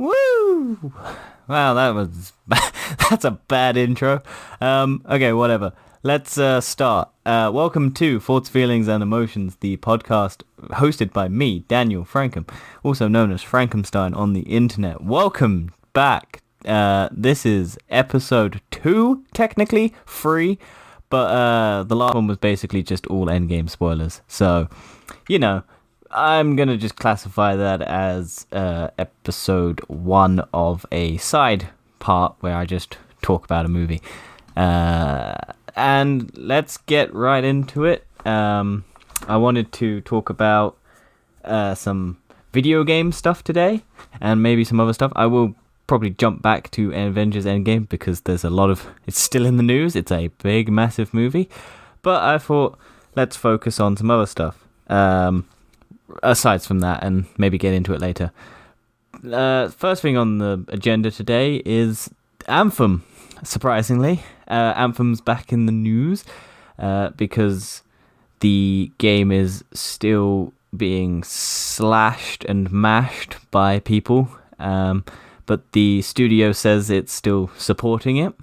Woo! Wow, that's a bad intro. Okay, whatever. Let's start. Welcome to Thoughts, Feelings, and Emotions, the podcast hosted by me, Daniel Frankham, also known as Frankenstein on the internet. Welcome back. This is episode 2, technically 3, but the last one was basically just all endgame spoilers. So, I'm going to just classify that as episode 1 of a side part where I just talk about a movie. And let's get right into it. I wanted to talk about some video game stuff today and maybe some other stuff. I will probably jump back to Avengers Endgame because there's it's still in the news. It's a big, massive movie. But I thought, let's focus on some other stuff. Aside from that, and maybe get into it later. First thing on the agenda today is Anthem. Surprisingly, Anthem's back in the news because the game is still being slashed and mashed by people, but the studio says it's still supporting it.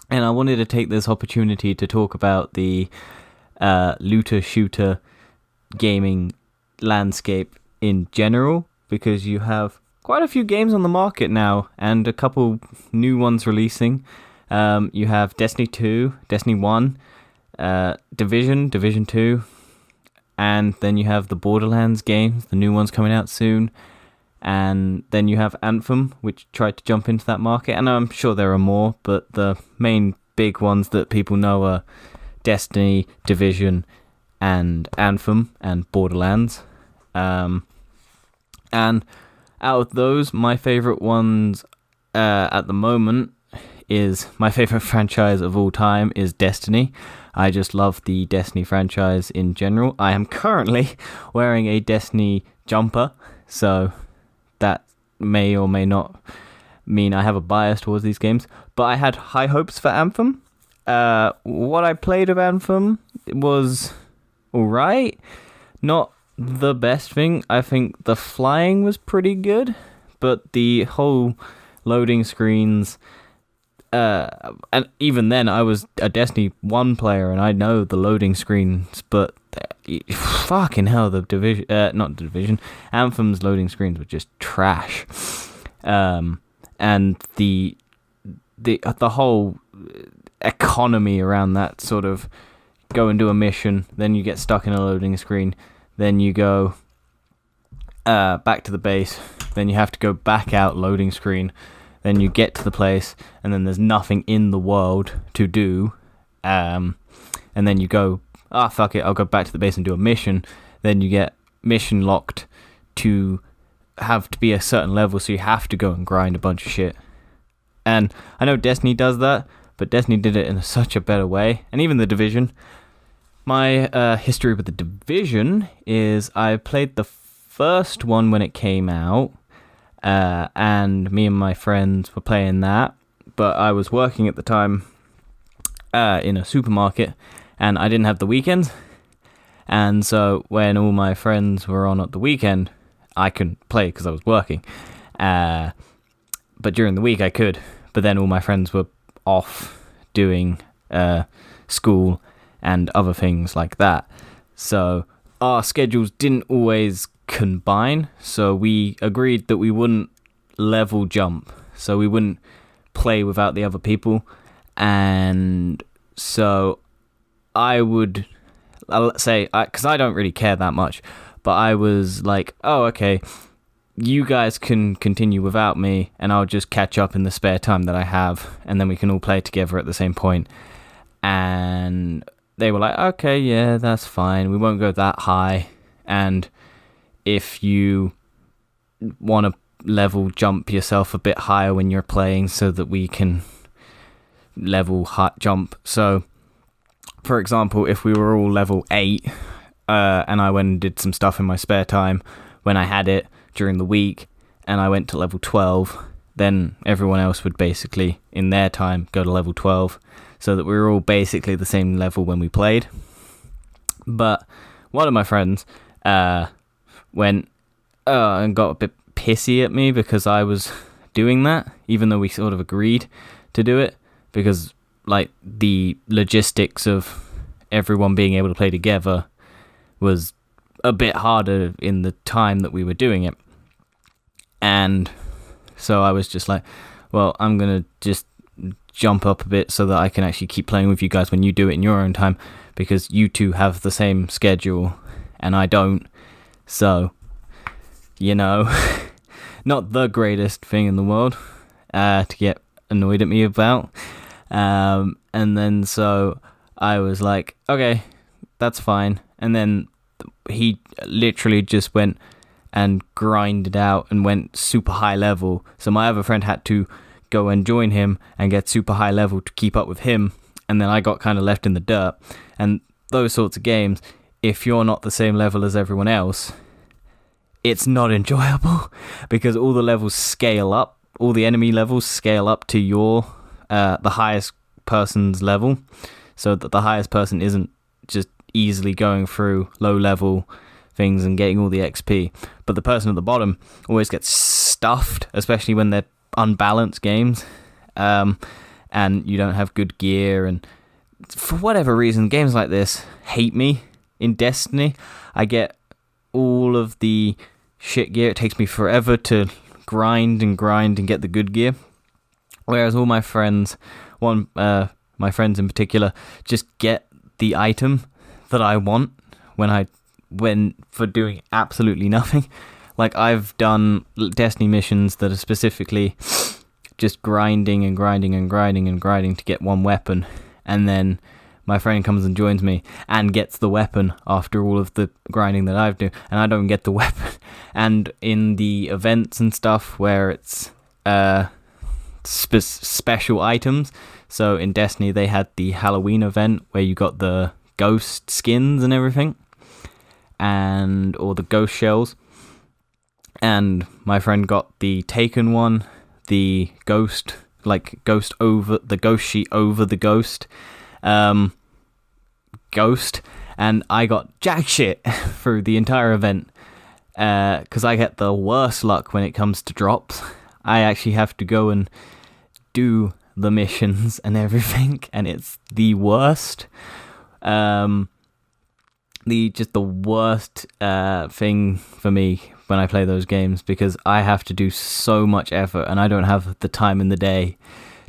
And I wanted to take this opportunity to talk about the looter-shooter gaming landscape in general, because you have quite a few games on the market now and a couple new ones releasing. You have Destiny 2, Destiny 1, Division 2, and then you have the Borderlands games, the new ones coming out soon, and then you have Anthem, which tried to jump into that market, and I'm sure there are more, but the main big ones that people know are Destiny, Division, and Anthem, and Borderlands. And out of those, my favorite ones at the moment is my favorite franchise of all time is Destiny. I just love the Destiny franchise in general. I am currently wearing a Destiny jumper, so that may or may not mean I have a bias towards these games. But I had high hopes for Anthem. What I played of Anthem was alright. Not the best thing. I think the flying was pretty good, but the whole loading screens, and even then I was a Destiny 1 player and I know the loading screens, but fucking hell, Anthem's loading screens were just trash. And the whole economy around that, sort of go and do a mission, then you get stuck in a loading screen, then you go back to the base, then you have to go back out loading screen, then you get to the place, and then there's nothing in the world to do, and then you go, fuck it, I'll go back to the base and do a mission, then you get mission locked to have to be a certain level, so you have to go and grind a bunch of shit. And I know Destiny does that, but Destiny did it in such a better way, and even the Division. My history with the Division is I played the first one when it came out, and me and my friends were playing that, but I was working at the time in a supermarket, and I didn't have the weekends, and so when all my friends were on at the weekend, I couldn't play because I was working, but during the week I could, but then all my friends were off doing school and other things like that, so our schedules didn't always combine, so we agreed that we wouldn't level jump, so we wouldn't play without the other people, and so I would say, because I don't really care that much, but I was like, oh, okay, you guys can continue without me, and I'll just catch up in the spare time that I have, and then we can all play together at the same point. And they were like, okay, yeah, that's fine, we won't go that high, and if you want to level jump yourself a bit higher when you're playing so that we can level jump. So, for example, if we were all level 8, and I went and did some stuff in my spare time when I had it during the week, and I went to level 12, then everyone else would basically, in their time, go to level 12, so that we were all basically the same level when we played. But one of my friends went and got a bit pissy at me because I was doing that, even though we sort of agreed to do it, because like the logistics of everyone being able to play together was a bit harder in the time that we were doing it. And so I was just like, well, I'm going to just jump up a bit so that I can actually keep playing with you guys when you do it in your own time, because you two have the same schedule and I don't. So, you know, not the greatest thing in the world to get annoyed at me about. And then so I was like, okay, that's fine. And then he literally just went and grinded out and went super high level. So my other friend had to go and join him and get super high level to keep up with him. And then I got kind of left in the dirt. And those sorts of games, if you're not the same level as everyone else, it's not enjoyable because all the levels scale up. All the enemy levels scale up to your the highest person's level, so that the highest person isn't just easily going through low level things and getting all the XP, but the person at the bottom always gets stuffed, especially when they're unbalanced games, and you don't have good gear, and for whatever reason games like this hate me. In Destiny I get all of the shit gear. It takes me forever to grind and get the good gear, whereas all my friends, my friends in particular, just get the item that I want when for doing absolutely nothing. Like, I've done Destiny missions that are specifically just grinding to get one weapon, and then my friend comes and joins me and gets the weapon after all of the grinding that I've done, and I don't get the weapon. And in the events and stuff where it's special items, so in Destiny they had the Halloween event where you got the ghost skins and everything, or the ghost shells, and my friend got the Taken one, the ghost over the ghost sheet over the ghost, and I got jack shit through the entire event, because I get the worst luck when it comes to drops. I actually have to go and do the missions and everything, and it's the worst. The worst thing for me when I play those games, because I have to do so much effort and I don't have the time in the day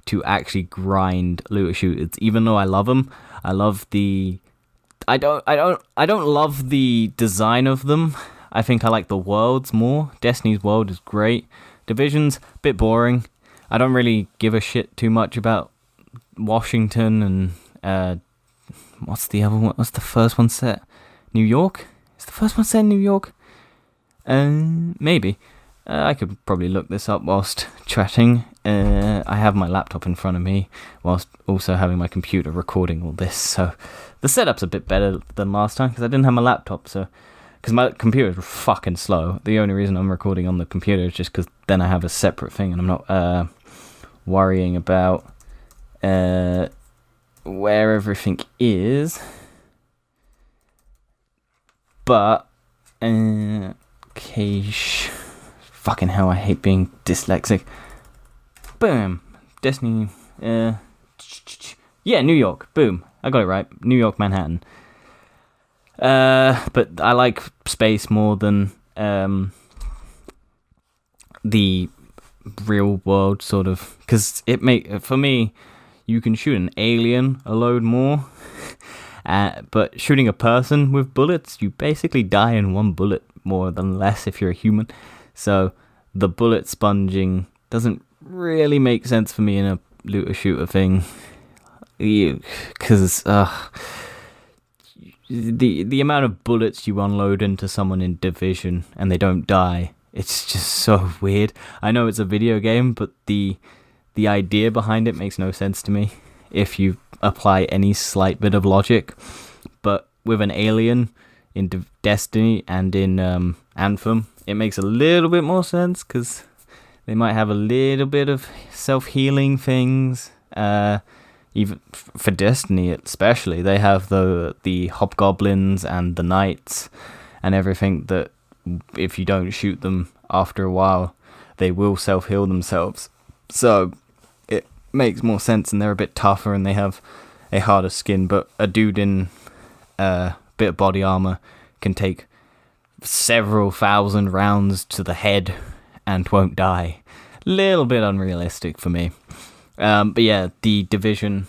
to actually grind looter shooters. Even though I love them, I don't love the design of them. I think I like the worlds more. Destiny's world is great. Division's a bit boring. I don't really give a shit too much about Washington and what's the other one? What's the first one set? New York? Is the first one set in New York? Maybe. I could probably look this up whilst chatting. I have my laptop in front of me whilst also having my computer recording all this, so the setup's a bit better than last time because I didn't have my laptop, because my computer's fucking slow. The only reason I'm recording on the computer is just because then I have a separate thing and I'm not worrying about where everything is. But fucking hell, I hate being dyslexic. Boom. Destiny. Yeah, New York. Boom. I got it right. New York, Manhattan. But I like space more than the real world, sort of, because for me, you can shoot an alien a load more, but shooting a person with bullets, you basically die in one bullet more than less if you're a human. So the bullet sponging doesn't really make sense for me in a looter shooter thing, because the amount of bullets you unload into someone in Division and they don't die, it's just so weird. I know it's a video game, but the idea behind it makes no sense to me if you apply any slight bit of logic. But with an alien in Destiny and in Anthem, it makes a little bit more sense, because they might have a little bit of self-healing things. Even for Destiny especially, they have the hobgoblins and the knights and everything that if you don't shoot them after a while, they will self-heal themselves. So it makes more sense, and they're a bit tougher, and they have a harder skin. But a dude in a bit of body armor can take several thousand rounds to the head and won't die. Little bit unrealistic for me. But yeah, The Division,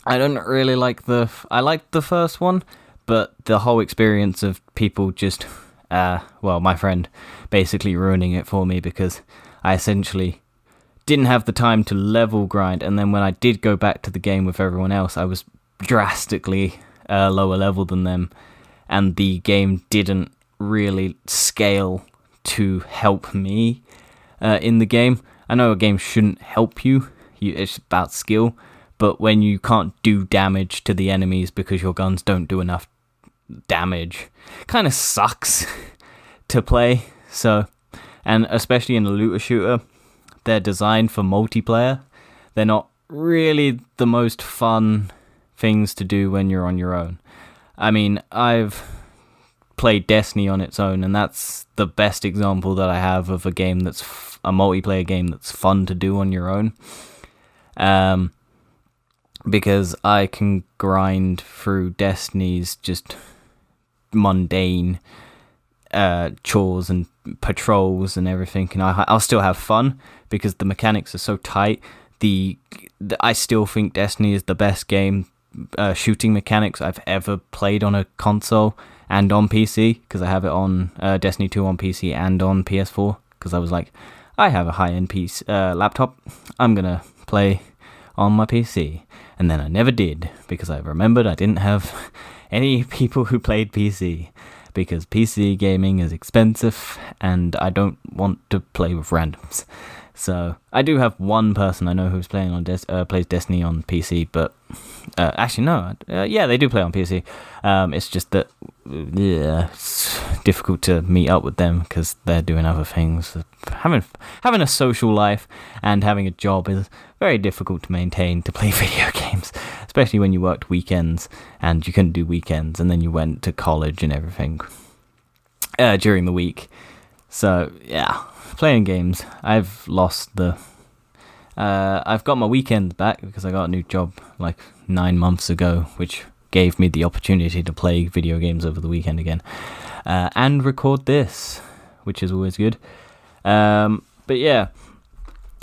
I don't really like I liked the first one, but the whole experience of people just, my friend basically ruining it for me, because I essentially didn't have the time to level grind, and then when I did go back to the game with everyone else, I was drastically lower level than them, and the game didn't really scale to help me in the game. I know a game shouldn't help you, it's about skill, but when you can't do damage to the enemies because your guns don't do enough damage, kind of sucks to play. So, and especially in a looter shooter, they're designed for multiplayer. They're not really the most fun things to do when you're on your own. I mean, I've played Destiny on its own, and that's the best example that I have of a game that's a multiplayer game that's fun to do on your own. Because I can grind through Destiny's just mundane chores and patrols and everything, and I'll still have fun because the mechanics are so tight. I still think Destiny is the best game shooting mechanics I've ever played on a console and on PC, because I have it on Destiny 2 on PC and on PS4, because I was like, I have a high-end laptop, I'm gonna play on my PC. And then I never did, because I remembered I didn't have any people who played PC, because PC gaming is expensive and I don't want to play with randoms. So I do have one person I know who's playing on plays Destiny on PC, but actually no, they do play on PC. It's just that it's difficult to meet up with them because they're doing other things. Having a social life and having a job is very difficult to maintain to play video games, especially when you worked weekends and you couldn't do weekends, and then you went to college and everything during the week. So yeah, playing games, I've lost I've got my weekends back because I got a new job like 9 months ago, which gave me the opportunity to play video games over the weekend again, and record this, which is always good. But yeah,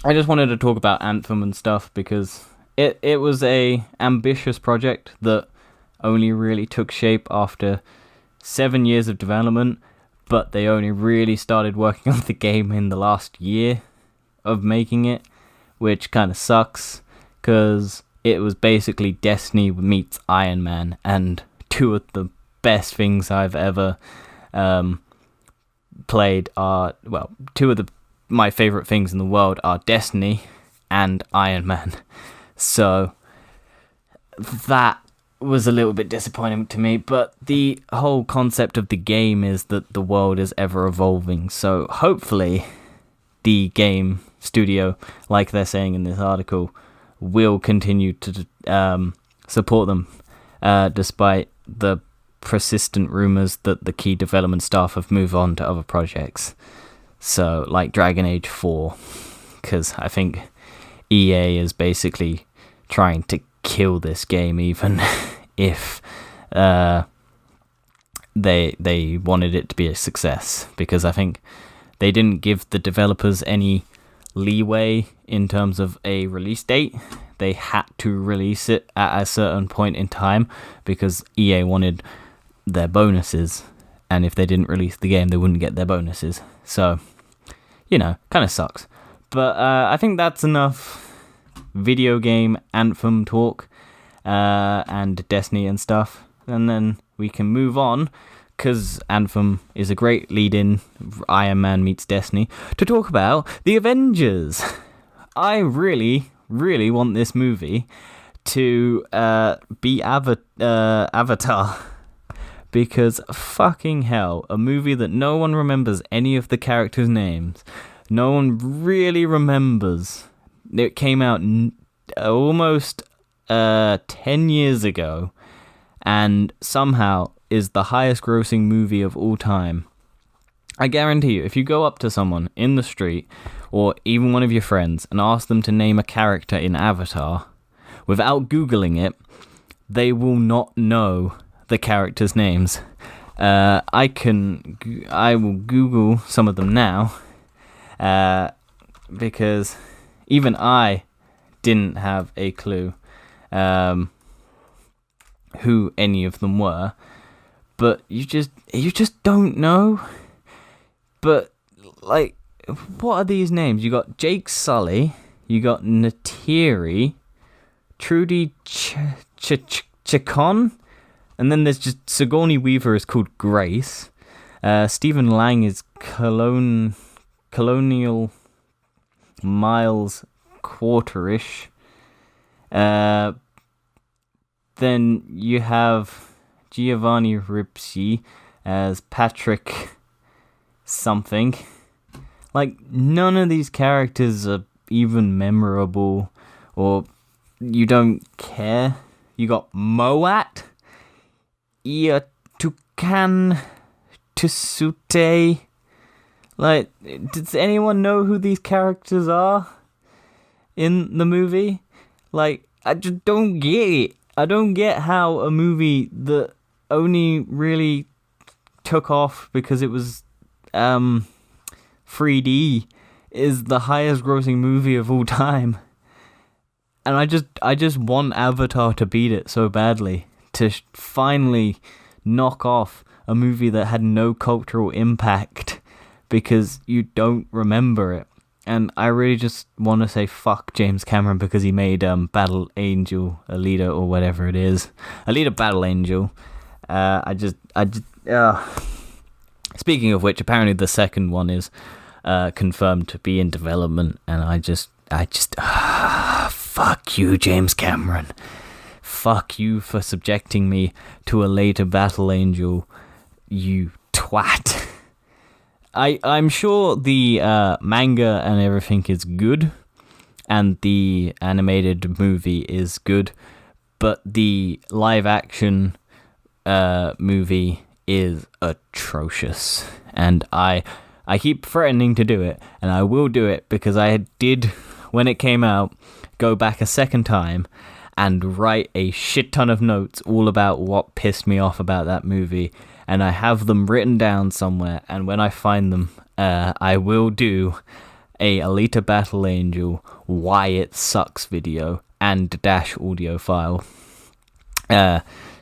I just wanted to talk about Anthem and stuff because it was a ambitious project that only really took shape after 7 years of development, but they only really started working on the game in the last year of making it, which kind of sucks, because it was basically Destiny meets Iron Man, and two of the best things I've ever played are, two of my favorite things in the world are Destiny and Iron Man. So that was a little bit disappointing to me, but the whole concept of the game is that the world is ever evolving, so hopefully the game studio, like they're saying in this article, will continue to support them despite the persistent rumors that the key development staff have moved on to other projects, so like Dragon Age 4, because I think EA is basically trying to kill this game, even if they wanted it to be a success, because I think they didn't give the developers any leeway in terms of a release date. They had to release it at a certain point in time because EA wanted their bonuses, and if they didn't release the game, they wouldn't get their bonuses. So, kind of sucks. But I think that's enough video game Anthem talk and Destiny and stuff, and then we can move on, because Anthem is a great lead-in, Iron Man meets Destiny, to talk about the Avengers. I really, really want this movie to be Avatar, because fucking hell, a movie that no one remembers any of the characters' names, no one really remembers. It came out almost 10 years ago, and somehow is the highest grossing movie of all time. I guarantee you, if you go up to someone in the street, or even one of your friends, and ask them to name a character in Avatar, without Googling it, they will not know the characters' names. I will Google some of them now, because even I didn't have a clue who any of them were. But you just don't know. But like, what are these names? You got Jake Sully, you got Natiri, Trudy Chacon, and then there's just Sigourney Weaver is called Grace. Stephen Lang is Colonial Miles Quarterish. Then you have Giovanni Ribisi as Patrick something. Like, none of these characters are even memorable, or you don't care. You got Moat, Iatukan Tusute. Like, does anyone know who these characters are in the movie? Like, I just don't get it. I don't get how a movie that only really took off because it was 3D is the highest grossing movie of all time. And I just want Avatar to beat it so badly, to finally knock off a movie that had no cultural impact because you don't remember it. And I really just want to say fuck James Cameron because he made Battle Angel Alita, or whatever it is, Alita Battle Angel. Speaking of which, apparently the second one is confirmed to be in development, and I just fuck you, James Cameron. Fuck you for subjecting me to Alita Battle Angel, you twat. I'm sure the manga and everything is good, and the animated movie is good, but the live action movie is atrocious, and I keep threatening to do it, and I will do it because I did, when it came out, go back a second time and write a shit ton of notes all about what pissed me off about that movie, and I have them written down somewhere, and when I find them, I will do a Alita Battle Angel why it sucks video and dash audio file.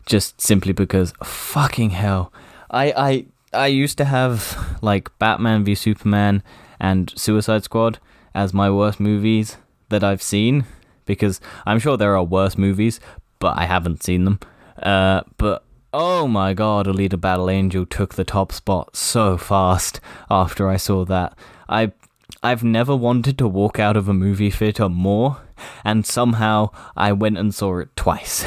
Just simply because, fucking hell, I used to have like Batman v Superman and Suicide Squad as my worst movies that I've seen, because I'm sure there are worse movies, but I haven't seen them. But oh my god, Alita Battle Angel took the top spot so fast after I saw that. I've never wanted to walk out of a movie theater more, and somehow I went and saw it twice.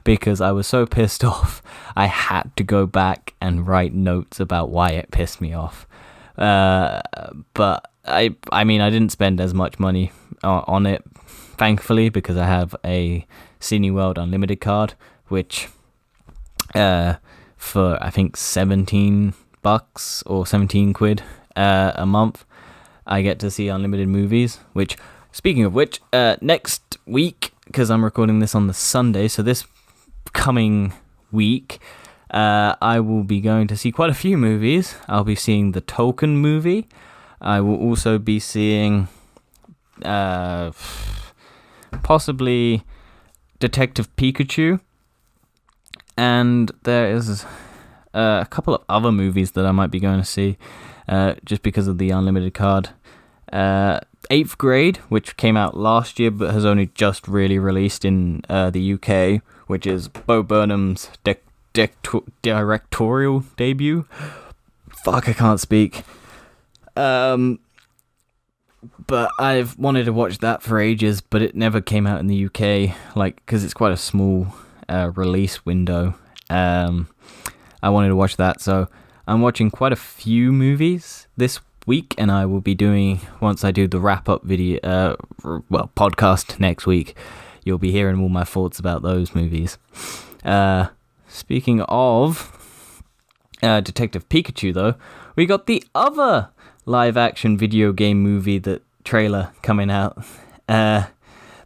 Because I was so pissed off, I had to go back and write notes about why it pissed me off. But I mean, I didn't spend as much money on it, thankfully, because I have a Cineworld Unlimited card, which for I think $17 or 17 quid a month, I get to see unlimited movies. Which, speaking of which, next week, because I'm recording this on the Sunday, so this coming week, I will be going to see quite a few movies. I'll be seeing the Tolkien movie. I will also be seeing possibly Detective Pikachu, and there is a couple of other movies that I might be going to see just because of the unlimited card. 8th Grade, which came out last year but has only just really released in the UK, which is Bo Burnham's directorial debut. Fuck, I can't speak. But I've wanted to watch that for ages, but it never came out in the UK, like, because it's quite a small release window. I wanted to watch that, so I'm watching quite a few movies this week, and I will be doing, once I do the wrap-up video, podcast next week, you'll be hearing all my thoughts about those movies. Speaking of Detective Pikachu, though, we got the other live-action video game movie trailer coming out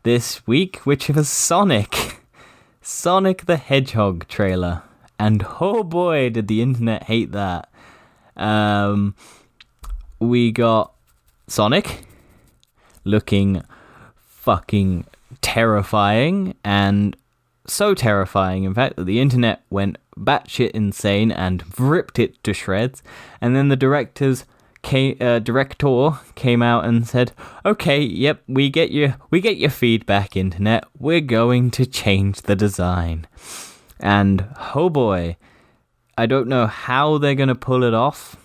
this week, which was Sonic the Hedgehog trailer. And oh boy, did the internet hate that. We got Sonic looking fucking terrifying, and so terrifying, in fact, that the internet went batshit insane and ripped it to shreds. And then the director came out and said, "Okay, yep, we get your feedback, internet. We're going to change the design." And oh boy, I don't know how they're gonna pull it off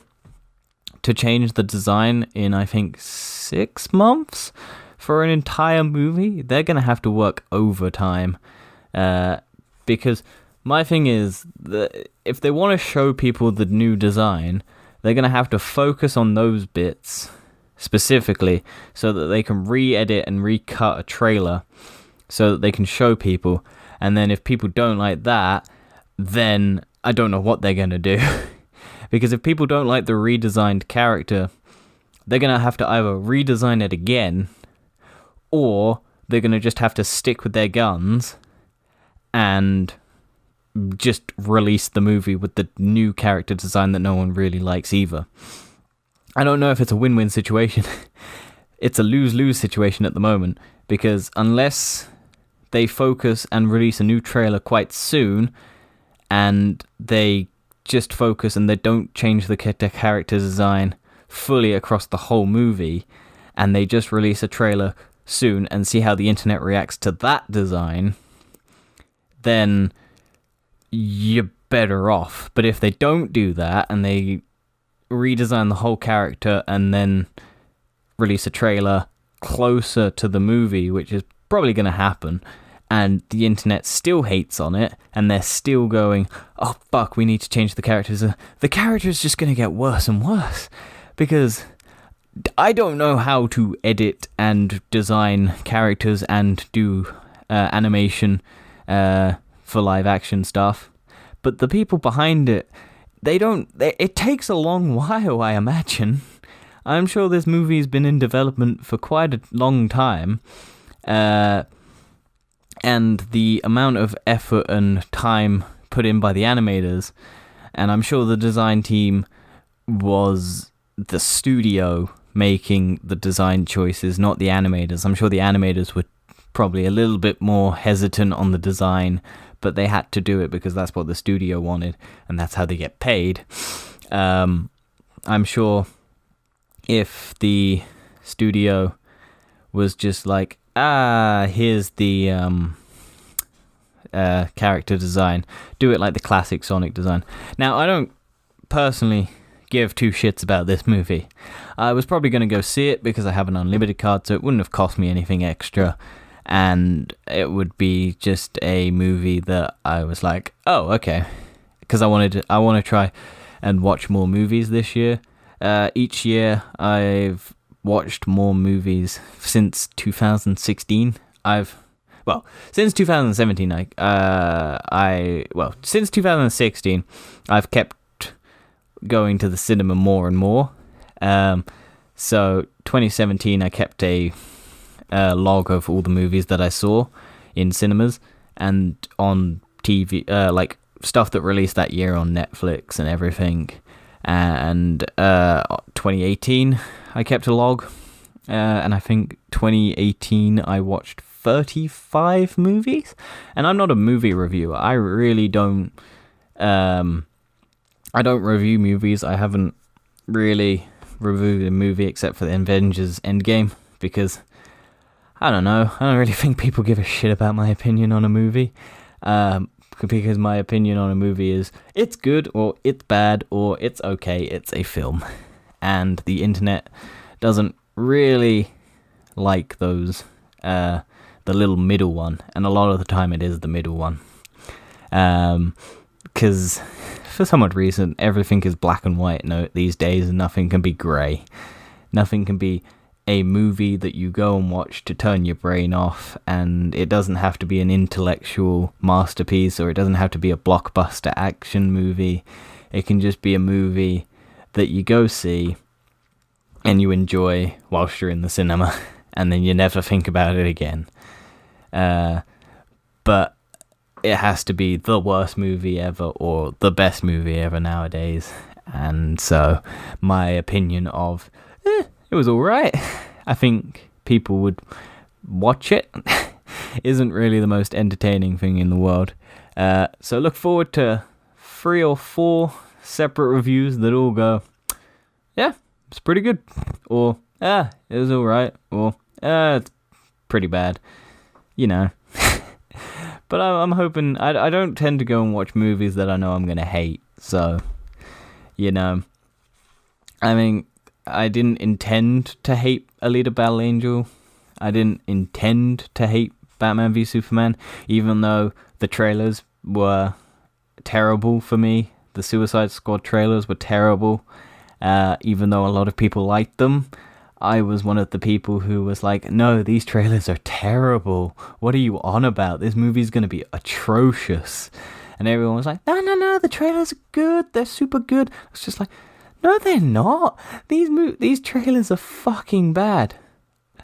to change the design in, I think, 6 months for an entire movie. They're gonna have to work overtime, because my thing is that if they want to show people the new design, they're going to have to focus on those bits specifically so that they can re-edit and recut a trailer so that they can show people. And then if people don't like that, then I don't know what they're going to do. Because if people don't like the redesigned character, they're going to have to either redesign it again, or they're going to just have to stick with their guns and just release the movie with the new character design that no one really likes either. I don't know if it's a win-win situation. It's a lose-lose situation at the moment, because unless they focus and release a new trailer quite soon, and they just focus and they don't change the character design fully across the whole movie, and they just release a trailer soon and see how the internet reacts to that design, then you're better off. But if they don't do that and they redesign the whole character and then release a trailer closer to the movie, which is probably going to happen, and the internet still hates on it, and they're still going, "Oh fuck, we need to change the characters," the character's just going to get worse and worse, because I don't know how to edit and design characters and do animation for live action stuff, but the people behind it, it takes a long while, I imagine. I'm sure this movie's been in development for quite a long time, and the amount of effort and time put in by the animators, and I'm sure the design team was the studio making the design choices, not the animators. I'm sure the animators were probably a little bit more hesitant on the design, but they had to do it because that's what the studio wanted, and that's how they get paid. I'm sure if the studio was just like, here's the character design, do it like the classic Sonic design. Now, I don't personally give two shits about this movie. I was probably going to go see it because I have an unlimited card, so it wouldn't have cost me anything extra, and it would be just a movie that I was like, oh, okay, because I want to try and watch more movies this year. Each year I've watched more movies since 2016. Since 2017, since 2016, I've kept going to the cinema more and more. So 2017, I kept a log of all the movies that I saw in cinemas and on TV, like stuff that released that year on Netflix and everything. And 2018, I kept a log, and I think 2018 I watched 35 movies. And I'm not a movie reviewer. I really don't. I don't review movies. I haven't really reviewed a movie except for the Avengers Endgame, because I don't know. I don't really think people give a shit about my opinion on a movie. Because my opinion on a movie is it's good or it's bad or it's okay, it's a film. And the internet doesn't really like those, the little middle one. And a lot of the time it is the middle one. Because for some odd reason, everything is black and white these days, and nothing can be grey. Nothing can be a movie that you go and watch to turn your brain off, and it doesn't have to be an intellectual masterpiece, or it doesn't have to be a blockbuster action movie. It can just be a movie that you go see and you enjoy whilst you're in the cinema, and then you never think about it again. But it has to be the worst movie ever or the best movie ever nowadays. And so my opinion of it was alright, I think people would watch it, isn't really the most entertaining thing in the world. So look forward to 3 or 4 separate reviews that all go, yeah, it's pretty good, or it was alright, or it's pretty bad, you know. But I'm hoping, I don't tend to go and watch movies that I know I'm going to hate, so, you know, I mean, I didn't intend to hate Alita Battle Angel, I didn't intend to hate Batman v Superman, even though the trailers were terrible for me. The Suicide Squad trailers were terrible, even though a lot of people liked them. I was one of the people who was like, no, these trailers are terrible. What are you on about? This movie's going to be atrocious. And everyone was like, no, the trailers are good. They're super good. I was just like, no, they're not. These trailers are fucking bad.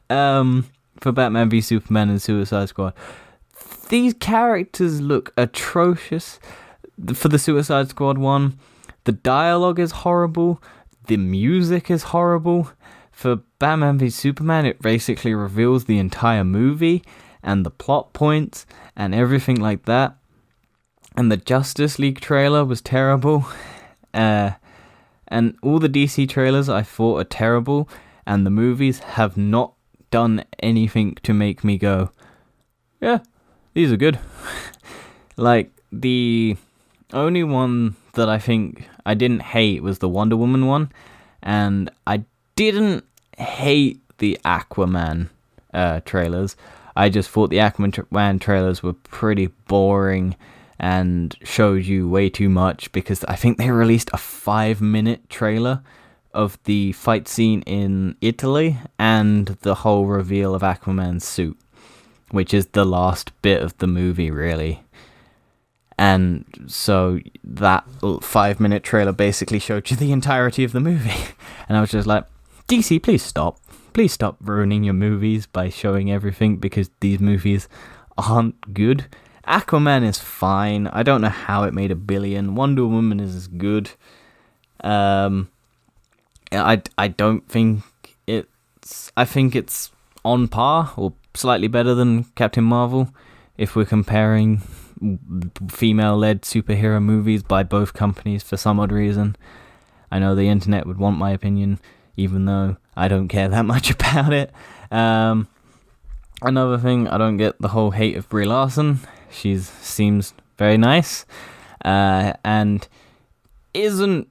For Batman v Superman and Suicide Squad. These characters look atrocious. For the Suicide Squad one, the dialogue is horrible. The music is horrible. For Batman v Superman, it basically reveals the entire movie and the plot points and everything like that. And the Justice League trailer was terrible. And all the DC trailers I thought are terrible. And the movies have not done anything to make me go, yeah, these are good. Like, the only one that I think I didn't hate was the Wonder Woman one. And I didn't hate the Aquaman trailers. I just thought the Aquaman trailers were pretty boring and showed you way too much, because I think they released a 5-minute trailer of the fight scene in Italy and the whole reveal of Aquaman's suit, which is the last bit of the movie, really. And so that 5-minute trailer basically showed you the entirety of the movie. And I was just like, DC, please stop. Please stop ruining your movies by showing everything, because these movies aren't good. Aquaman is fine. I don't know how it made $1 billion. Wonder Woman is good. I don't think it's... I think it's on par or slightly better than Captain Marvel if we're comparing female-led superhero movies by both companies for some odd reason. I know the internet would want my opinion, even though I don't care that much about it. Another thing, I don't get the whole hate of Brie Larson. She seems very nice, and isn't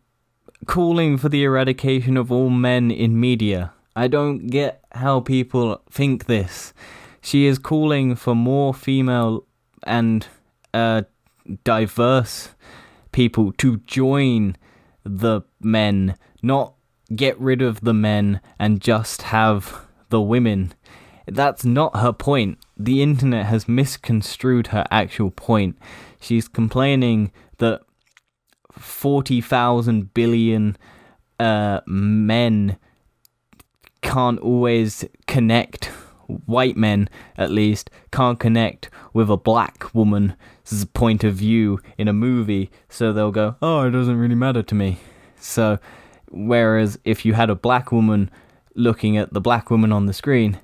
calling for the eradication of all men in media. I don't get how people think this. She is calling for more female and diverse people to join the men, not get rid of the men and just have the women. That's not her point. The internet has misconstrued her actual point. She's complaining that 40,000 billion men can't always connect, white men at least, can't connect with a black woman's point of view in a movie, so they'll go, oh, it doesn't really matter to me. So, whereas if you had a black woman looking at the black woman on the screen,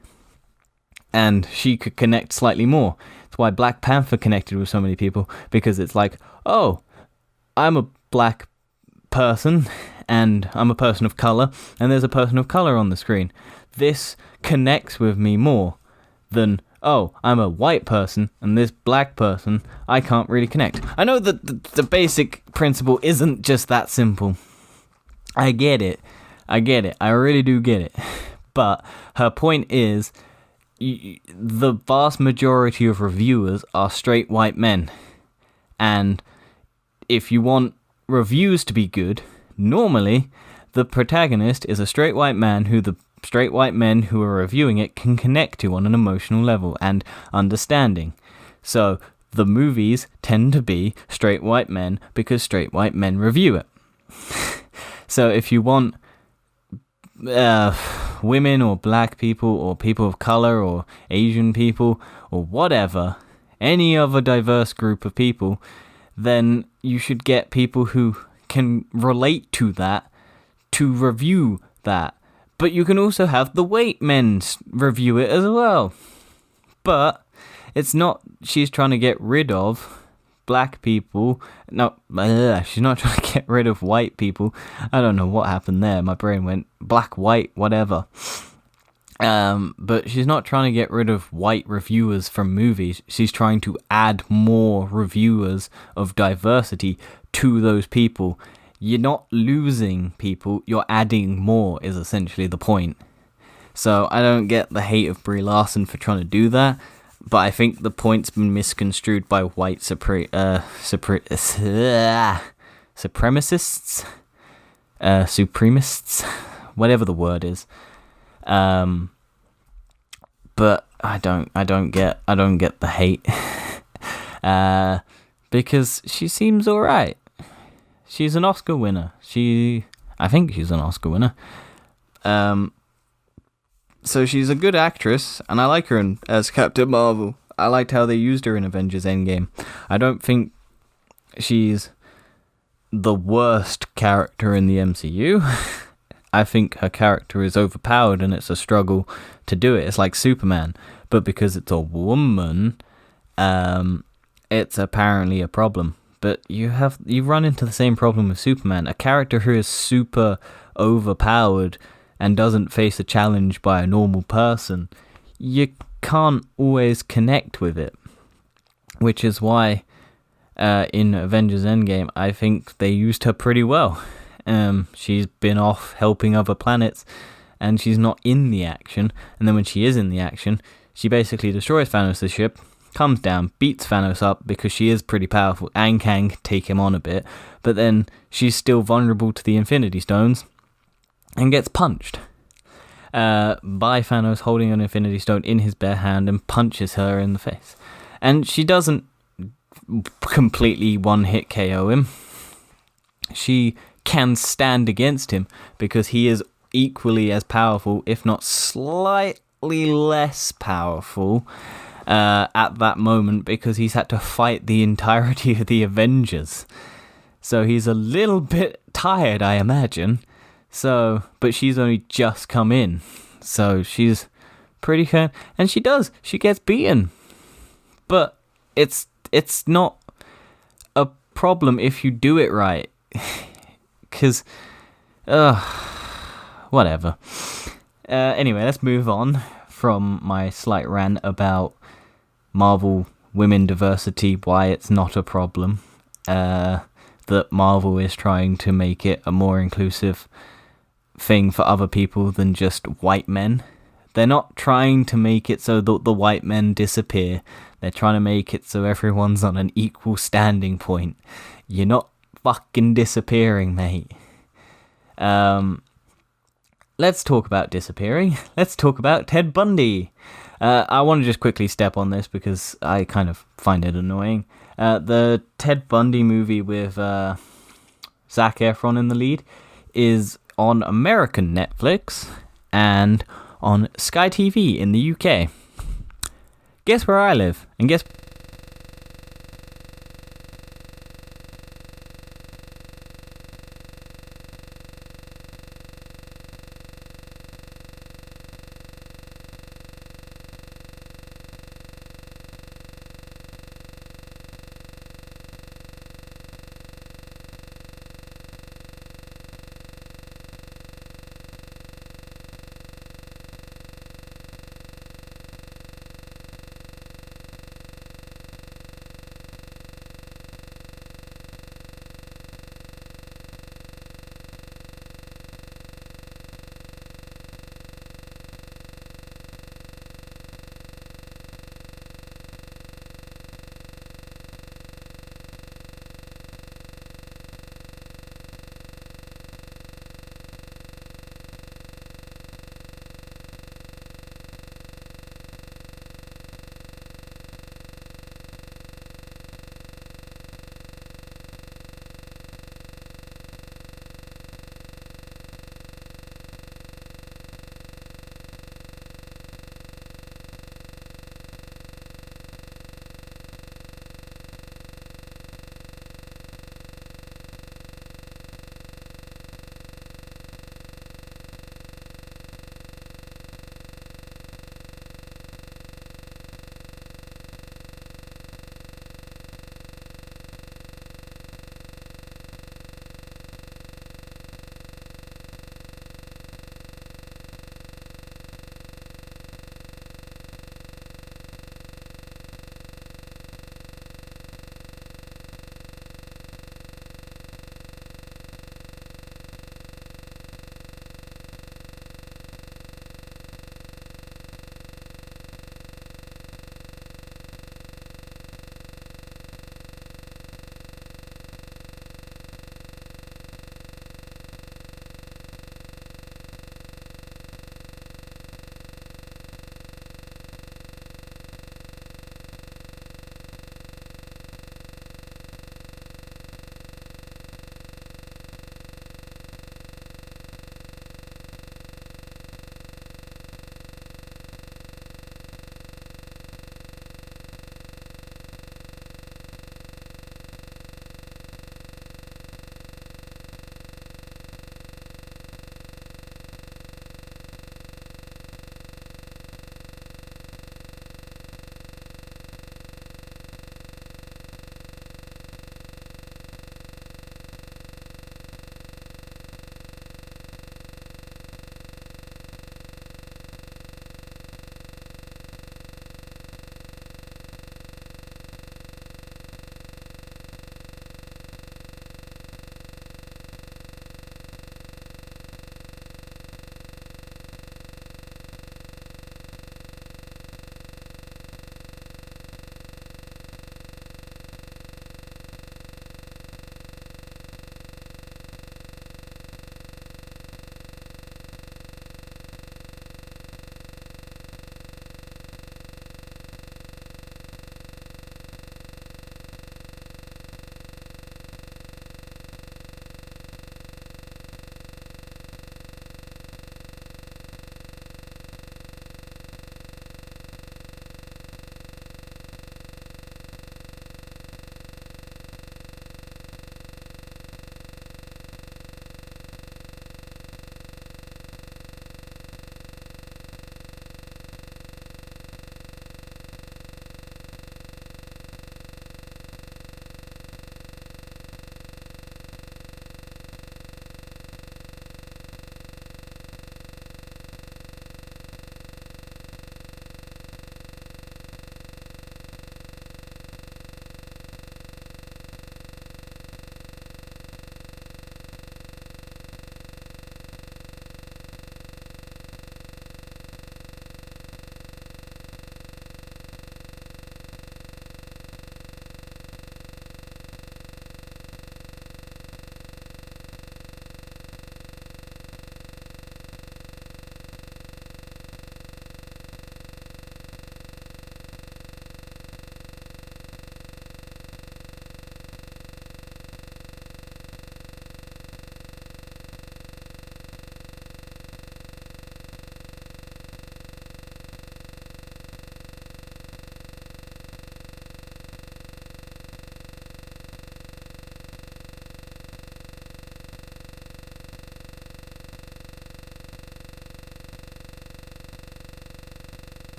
and she could connect slightly more. That's why Black Panther connected with so many people, because it's like, oh, I'm a black person, and I'm a person of colour, and there's a person of colour on the screen. This connects with me more than, oh, I'm a white person, and this black person, I can't really connect. I know that the basic principle isn't just that simple. I get it. I really do get it. But her point is, the vast majority of reviewers are straight white men. And if you want reviews to be good, normally the protagonist is a straight white man who the straight white men who are reviewing it can connect to on an emotional level and understanding. So the movies tend to be straight white men because straight white men review it. So if you want women or black people or people of color or Asian people or whatever, any other diverse group of people, then you should get people who can relate to that to review that. But you can also have the white men review it as well. But it's not, she's trying to get rid of black people. No, she's not trying to get rid of white people. I don't know what happened there. My brain went black, white, whatever. But she's not trying to get rid of white reviewers from movies. She's trying to add more reviewers of diversity to those people. You're not losing people, you're adding more is essentially the point. So I don't get the hate of Brie Larson for trying to do that, but I think the point's been misconstrued by white supremacists, supremacists, whatever the word is. But I don't get the hate, because she seems alright. She's an Oscar winner. I think she's an Oscar winner. So she's a good actress, and I like her as Captain Marvel. I liked how they used her in Avengers Endgame. I don't think she's the worst character in the MCU. I think her character is overpowered, and it's a struggle to do it. It's like Superman, but because it's a woman, it's apparently a problem. But you run into the same problem with Superman, a character who is super overpowered and doesn't face a challenge by a normal person. You can't always connect with it, which is why in Avengers Endgame I think they used her pretty well. She's been off helping other planets, and she's not in the action, and then when she is in the action, she basically destroys Thanos' ship, comes down, beats Thanos up because she is pretty powerful and can take him on a bit, but then she's still vulnerable to the Infinity Stones and gets punched by Thanos holding an Infinity Stone in his bare hand and punches her in the face. And she doesn't completely one-hit KO him. She can stand against him because he is equally as powerful, if not slightly less powerful, at that moment, because he's had to fight the entirety of the Avengers. So he's a little bit tired, I imagine. But she's only just come in, so she's pretty kind, and she gets beaten. But it's not a problem if you do it right, because whatever. Anyway, let's move on from my slight rant about Marvel women diversity, why it's not a problem, that Marvel is trying to make it a more inclusive thing for other people than just white men. They're not trying to make it so that the white men disappear. They're trying to make it so everyone's on an equal standing point. You're not fucking disappearing, mate. Let's talk about disappearing. Let's talk about Ted Bundy. I want to just quickly step on this because I kind of find it annoying. The Ted Bundy movie with Zac Efron in the lead is on American Netflix and on Sky TV in the UK. Guess where I live, and guess